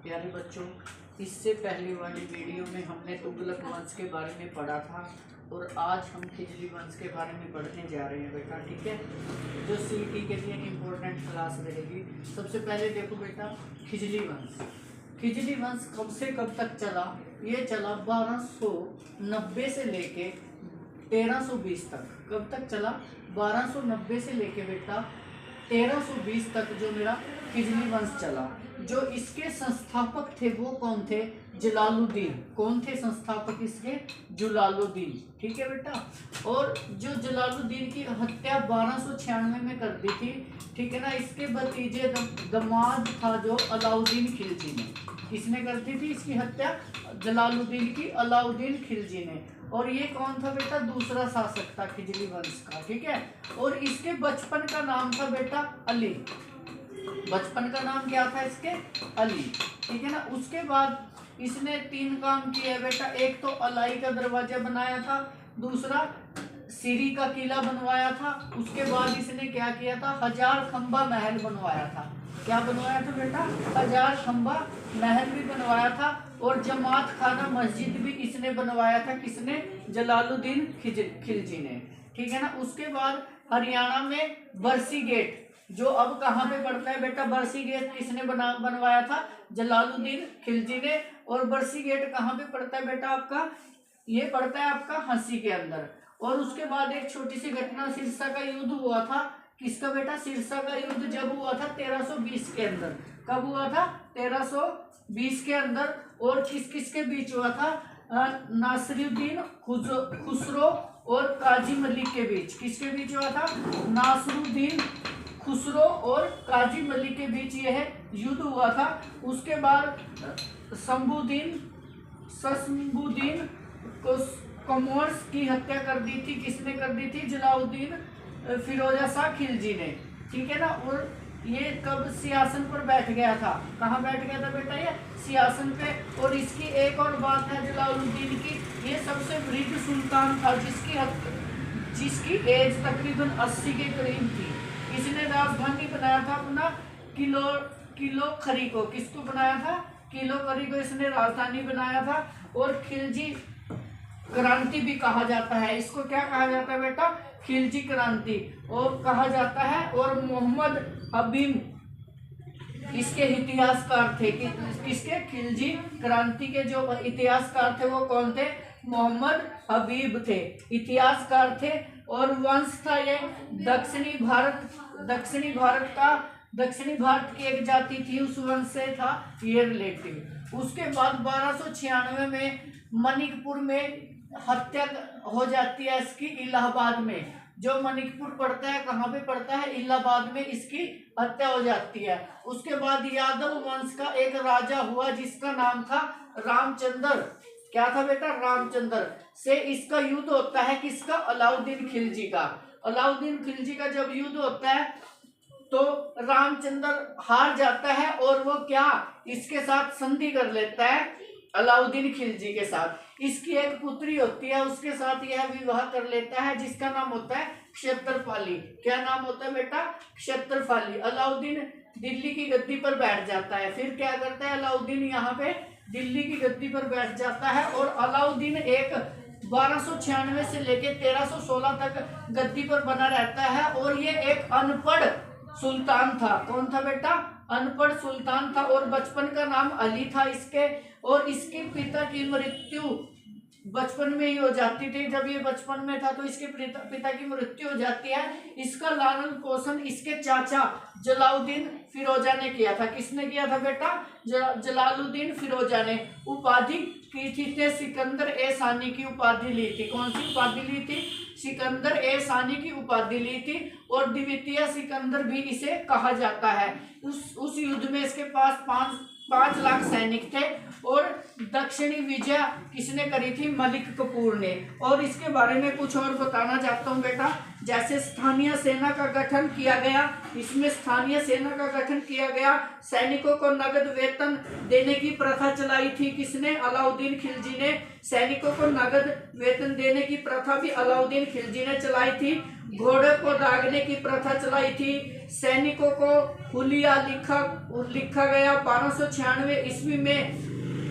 प्यारे बच्चों, इससे पहले वाली वीडियो में हमने तुगलक वंश के बारे में पढ़ा था और आज हम खिजली वंश के बारे में पढ़ने जा रहे हैं बेटा। ठीक है, जो सीईटी के लिए इम्पोर्टेंट क्लास रहेगी। सबसे पहले देखो बेटा, खिजली वंश। खिजली वंश कब से कब तक चला? ये चला 1290 से लेके 1320 तक। कब तक चला? 1290 से लेके बेटा 1320 तक जो मेरा खिजली वंश चला। जो इसके संस्थापक थे वो कौन थे? जलालुद्दीन। कौन थे संस्थापक इसके? जलालुद्दीन। ठीक है बेटा। और जो जलालुद्दीन की हत्या 1296 में कर दी थी, ठीक है ना। इसके भतीजे दामाद था जो अलाउद्दीन खिलजी ने। किसने कर दी थी इसकी हत्या? जलालुद्दीन की, अलाउद्दीन खिलजी ने। और ये कौन था बेटा? दूसरा शासक था खिजली वंश का। ठीक है। और इसके बचपन का नाम था बेटा अली। बचपन का नाम क्या था इसके? अली। ठीक है ना। उसके बाद इसने 3 काम किए बेटा। एक तो अलाई का दरवाजा बनाया था, दूसरा सीरी का किला बनवाया था। उसके बाद इसने क्या किया था? 1000 खंबा महल बनवाया था। क्या बनवाया था बेटा? 1000 खंबा महल भी बनवाया था। और जमात खाना मस्जिद भी इसने बनवाया था। किसने? जलालुद्दीन खिलजी ने। ठीक है ना। उसके बाद हरियाणा में बरसी गेट, जो अब कहाँ पे पड़ता है बेटा? बरसी गेट किसने बनवाया था? जलालुद्दीन खिलजी ने। और बरसी गेट कहाँ पे पड़ता है बेटा आपका? ये पड़ता है आपका हंसी के अंदर। और उसके बाद एक छोटी सी घटना, सिरसा का युद्ध हुआ था। किसका बेटा? सिरसा का युद्ध जब हुआ था 1320 के अंदर। कब हुआ था? 1320 के अंदर। और किस किस के बीच हुआ था? नासिरुद्दीन खुसरो और काजी मलिक के बीच। किसके बीच हुआ था? नासिरुद्दीन खुसरो और काजी मलिक के बीच यह युद्ध हुआ था। उसके बाद शंभुद्दीन कमर्स की हत्या कर दी थी। किसने कर दी थी? जलालुद्दीन फिरोजा शाह खिलजी ने। ठीक है ना। और ये कब सिंहासन पर बैठ गया था? कहाँ बैठ गया था बेटा? ये सिंहासन पे। और इसकी एक और बात है जलालुद्दीन की, ये सबसे वृद्ध सुल्तान था जिसकी एज तकरीबन 80 के करीब थी। इसने राजधानी बनाया था अपना किलो खरी को। किसको बनाया था? किलो खरी को इसने राजधानी बनाया था। और खिलजी क्रांति भी कहा जाता है इसको। क्या कहा जाता है बेटा? खिलजी क्रांति और कहा जाता है। और मोहम्मद हबीब इसके इतिहासकार थे। किसके? खिलजी क्रांति के जो इतिहासकार थे वो कौन थे? मोहम्मद हबीब थे, इतिहासकार थे। और वंश था ये दक्षिणी भारत की एक जाति थी, उस वंश से था ये रिलेटिव। उसके बाद 1296 में मणिकपुर में हत्या हो जाती है इसकी, इलाहाबाद में। जो मणिकपुर पड़ता है, कहाँ पे पड़ता है? इलाहाबाद में इसकी हत्या हो जाती है। उसके बाद यादव वंश का एक राजा हुआ जिसका नाम था रामचंद्र। क्या था बेटा? रामचंद्र से इसका युद्ध होता है। किसका? अलाउद्दीन खिलजी का। अलाउद्दीन खिलजी का जब युद्ध होता है तो रामचंद्र हार जाता है और वो क्या इसके साथ संधि कर लेता है, अलाउद्दीन खिलजी के साथ। इसकी एक पुत्री होती है, उसके साथ यह विवाह कर लेता है जिसका नाम होता है क्षत्रपाली। क्या नाम होता है बेटा? क्षत्रपाली। अलाउद्दीन दिल्ली की गद्दी पर बैठ जाता है। फिर क्या करता है अलाउद्दीन? यहाँ पे दिल्ली की गद्दी पर बैठ जाता है। और अलाउद्दीन 1296 से लेके 1316 तक गद्दी पर बना रहता है। और ये एक अनपढ़ सुल्तान था। कौन था बेटा? अनपढ़ सुल्तान था। और बचपन का नाम अली था इसके। और इसके पिता की मृत्यु बचपन में ही हो जाती थी। जब ये बचपन में था तो इसके पिता की मृत्यु हो जाती है। इसका लालन पोषण इसके चाचा जलालुद्दीन फिरोजा ने किया था। किसने किया था बेटा? जलालुद्दीन फिरोजा ने। उपाधि की थी सिकंदर ए सानी की उपाधि ली थी। कौन सी उपाधि ली थी? सिकंदर ए सानी की उपाधि ली थी। और द्वितीय सिकंदर भी इसे कहा जाता है। उस युद्ध में इसके पास 5 लाख सैनिक थे। और दक्षिणी विजय किसने करी थी? मलिक कपूर ने। और इसके बारे में कुछ और बताना चाहता हूँ बेटा। जैसे स्थानीय सेना का गठन किया गया, इसमें स्थानीय सेना का गठन किया गया। सैनिकों को नगद वेतन देने की प्रथा चलाई थी किसने? अलाउद्दीन खिलजी ने। सैनिकों को नगद वेतन देने की प्रथा भी अलाउद्दीन खिलजी ने चलाई थी। घोड़े को दागने की प्रथा चलाई थी। सैनिकों को हुलिया लिखा गया। 1296 ईस्वी में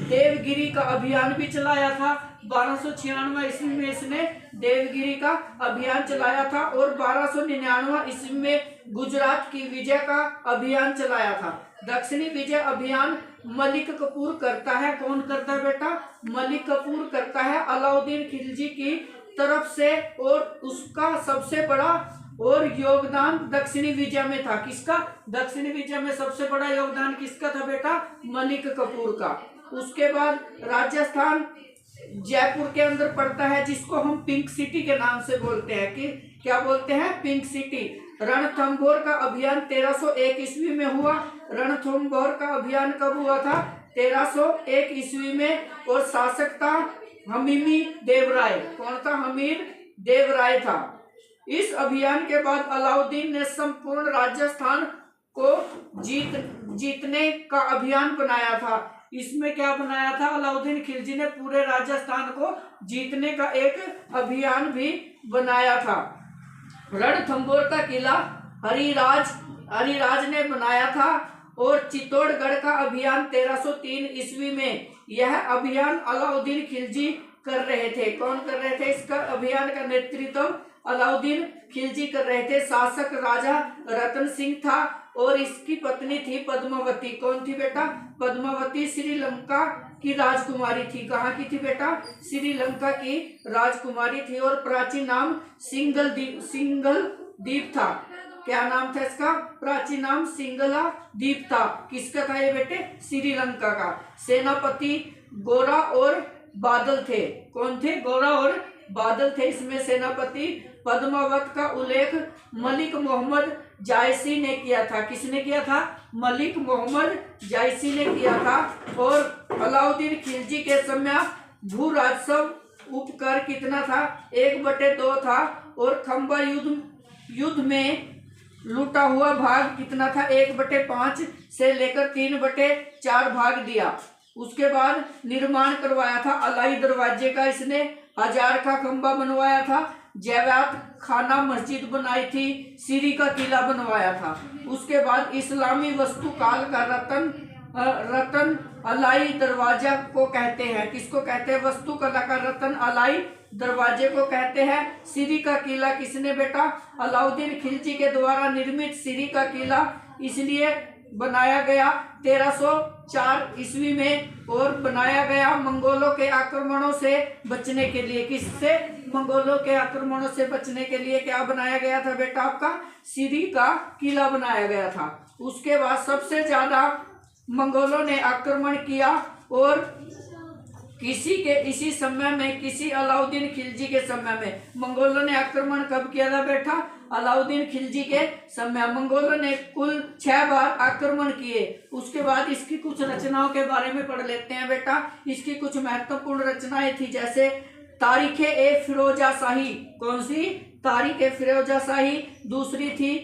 देवगिरी का अभियान भी चलाया था। 1296 ईस्वी में इसने देवगिरी का अभियान चलाया था और 1299 ईस्वी में गुजरात की विजय का अभियान चलाया था। दक्षिणी विजय अभियान मलिक कफूर करता है। कौन करता है बेटा? मलिक कफूर करता है अलाउद्दीन खिलजी की तरफ से, और उसका सबसे बड़ा और योगदान दक्षिणी विजय में था। किसका? दक्षिणी विजय में सबसे बड़ा योगदान किसका था बेटा? मलिक कफूर का। उसके बाद राजस्थान जयपुर के अंदर पड़ता है, जिसको हम पिंक सिटी के नाम से बोलते हैं। कि क्या बोलते हैं? Pink city. रणथंभौर का अभियान 1301 ईस्वी में हुआ। रणथंभौर का अभियान कब हुआ था? 1301 ईस्वी में। और शासक था हमीमी देवराय। कौन था? हमीर देवराय था। इस अभियान के बाद अलाउद्दीन ने संपूर्ण राजस्थान को जीतने का अभियान बनाया था। इसमें क्या बनाया था? अलाउद्दीन खिलजी ने पूरे राजस्थान को जीतने का एक अभियान भी बनाया था। रणथंभौर का किला हरिराज ने बनाया था। और चित्तौड़गढ़ का अभियान 1303 ईस्वी में। यह अभियान अलाउद्दीन खिलजी कर रहे थे। कौन कर रहे थे? इसका अभियान का नेतृत्व अलाउद्दीन खिलजी कर रहे थे। शासक राजा रतन सिंह था और इसकी पत्नी थी पद्मावती। कौन थी बेटा? पद्मावती श्रीलंका की राजकुमारी थी। कहाँ की थी बेटा? श्रीलंका की राजकुमारी थी। और प्राचीन नाम सिंघल द्वीप था। क्या नाम था इसका? प्राचीन नाम सिंघला द्वीप था। किसका था ये बेटे? श्रीलंका का। सेनापति गोरा और बादल थे। कौन थे? गोरा और बादल थे इसमें सेनापति। पद्मावत का उल्लेख मलिक मोहम्मद जायसी ने किया था। किसने किया था? मलिक मोहम्मद जायसी ने किया था। और अलाउद्दीन खिलजी के समय भू राजस्व उपकर कितना था? 1/2 था। और खंबा युद्ध में लूटा हुआ भाग कितना था? 1/5 से लेकर 3/4 भाग दिया। उसके बाद निर्माण करवाया था अलाई दरवाजे का इसने। 1000 का खंबा बनवाया था। जैवात खाना मस्जिद बनाई थी। सीरी का किला बनवाया था। उसके बाद इस्लामी वस्तुकाल का रतन अलाई दरवाजा को कहते हैं। किसको कहते हैं? वस्तुकला का रतन अलाई दरवाजे को कहते हैं। सीरी का किला किसने बेटा? अलाउद्दीन खिलजी के द्वारा निर्मित सीरी का किला इसलिए बनाया गया 1304 ईस्वी में। और बनाया गया मंगोलों के आक्रमणों से बचने के लिए। किससे? मंगोलों के आक्रमणों से बचने के लिए क्या बनाया गया था बेटा? आपका सीरी का किला बनाया गया था। उसके बाद सबसे ज्यादा मंगोलों ने आक्रमण किया। और इसी समय में किसी अलाउद्दीन खिलजी के समय में मंगोलों ने आक्रमण कब किया था बेटा? अलाउद्दीन खिलजी के समय मंगोलों ने कुल 6 बार आक्रमण किए। उसके बाद इसकी कुछ रचनाओं के बारे में पढ़ लेते हैं बेटा। इसकी कुछ महत्वपूर्ण रचनाएं थी, जैसे तारीख-ए-फिरोजाशाही। कौन सी? तारीख-ए-फिरोजाशाही। दूसरी थी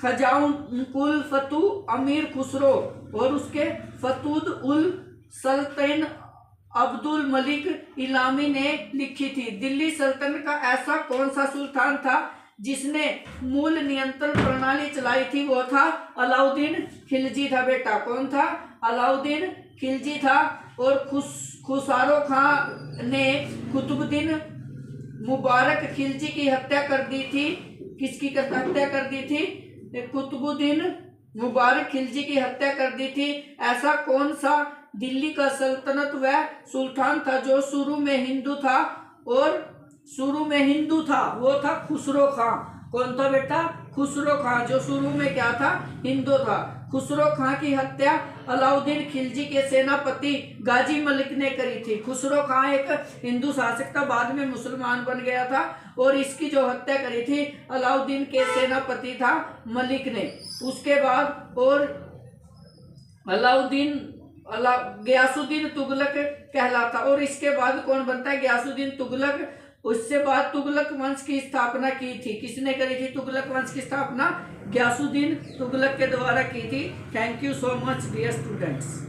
खजाउन-उल फतूह अमीर खुसरो। और उसके फतूद उल सल्तन अब्दुल मलिक इलामी ने लिखी थी। दिल्ली सल्तनत का ऐसा कौन सा सुल्तान था जिसने मूल नियंत्रण प्रणाली चलाई थी? वो था अलाउद्दीन खिलजी था बेटा। कौन था? अलाउद्दीन खिलजी था। और खुसरो खां ने कुतुबुद्दीन मुबारक खिलजी की हत्या कर दी थी। किसकी हत्या कर दी थी? कुतुबुद्दीन मुबारक खिलजी की हत्या कर दी थी। ऐसा कौन सा दिल्ली का सल्तनत व सुल्तान था जो शुरू में हिंदू था? और शुरू में हिंदू था, वो था खुसरो खां। कौन था बेटा? खुसरो खां, जो शुरू में क्या था? हिंदू था। खुसरो खां की हत्या अलाउद्दीन खिलजी के सेनापति गाजी मलिक ने करी थी। खुसरो खां एक हिंदू शासक था, बाद में मुसलमान बन गया था। और इसकी जो हत्या करी थी अलाउद्दीन के सेनापति था मलिक ने। उसके बाद और गयासुद्दीन तुगलक कहलाता। और इसके बाद कौन बनता है? गयासुद्दीन तुगलक उससे बाद तुगलक वंश की स्थापना की थी। किसने करी थी तुगलक वंश की स्थापना? गयासुद्दीन तुगलक के द्वारा की थी। Thank you so much dear students.